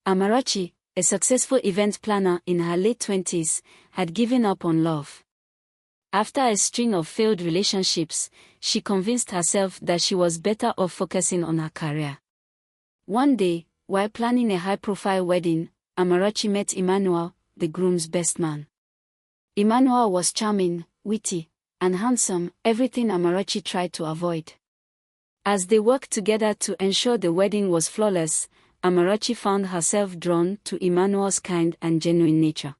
Amarachi, a successful event planner in her late 20s, had given up on love. After a string of failed relationships, she convinced herself that she was better off focusing on her career. One day, while planning a high-profile wedding, Amarachi met Emmanuel, the groom's best man. Emmanuel was charming, witty, and handsome, everything Amarachi tried to avoid. As they worked together to ensure the wedding was flawless, Amarachi found herself drawn to Emmanuel's kind and genuine nature.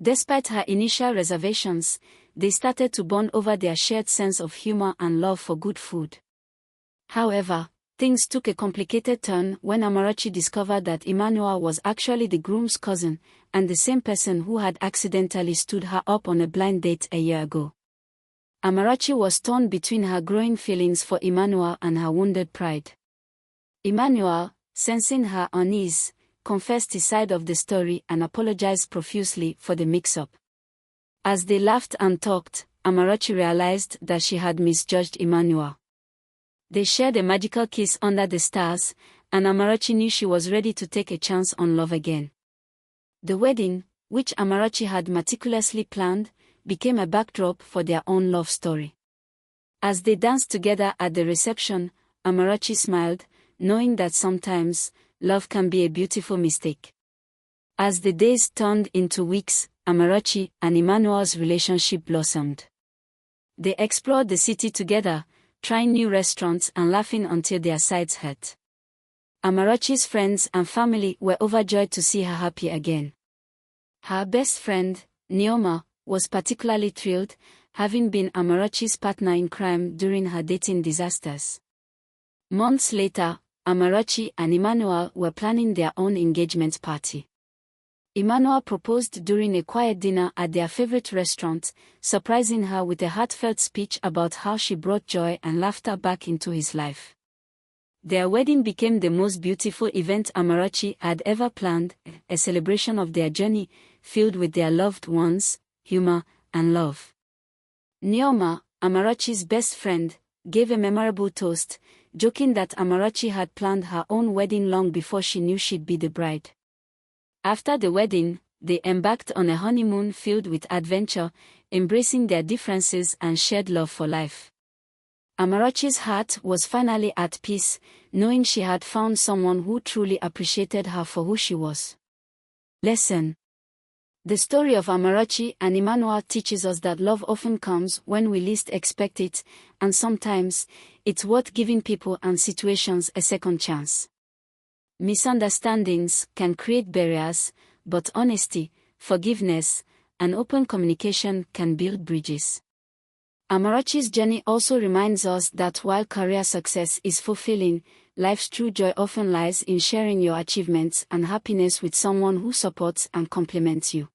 Despite her initial reservations, they started to bond over their shared sense of humor and love for good food. However, things took a complicated turn when Amarachi discovered that Emmanuel was actually the groom's cousin, and the same person who had accidentally stood her up on a blind date a year ago. Amarachi was torn between her growing feelings for Emmanuel and her wounded pride. Emmanuel, sensing her unease, confessed his side of the story and apologized profusely for the mix-up. As they laughed and talked, Amarachi realized that she had misjudged Emmanuel. They shared a magical kiss under the stars, and Amarachi knew she was ready to take a chance on love again. The wedding, which Amarachi had meticulously planned, became a backdrop for their own love story. As they danced together at the reception, Amarachi smiled, knowing that sometimes, love can be a beautiful mistake. As the days turned into weeks, Amarachi and Emmanuel's relationship blossomed. They explored the city together, trying new restaurants and laughing until their sides hurt. Amarachi's friends and family were overjoyed to see her happy again. Her best friend, Neoma, was particularly thrilled, having been Amarachi's partner in crime during her dating disasters. Months later, Amarachi and Emmanuel were planning their own engagement party. Emmanuel proposed during a quiet dinner at their favorite restaurant, surprising her with a heartfelt speech about how she brought joy and laughter back into his life. Their wedding became the most beautiful event Amarachi had ever planned, a celebration of their journey, filled with their loved ones, humor, and love. Neoma, Amarachi's best friend, gave a memorable toast, joking that Amarachi had planned her own wedding long before she knew she'd be the bride. After the wedding, they embarked on a honeymoon filled with adventure, embracing their differences and shared love for life. Amarachi's heart was finally at peace, knowing she had found someone who truly appreciated her for who she was. Lesson: the story of Amarachi and Emmanuel teaches us that love often comes when we least expect it, and sometimes, it's worth giving people and situations a second chance. Misunderstandings can create barriers, but honesty, forgiveness, and open communication can build bridges. Amarachi's journey also reminds us that while career success is fulfilling, life's true joy often lies in sharing your achievements and happiness with someone who supports and complements you.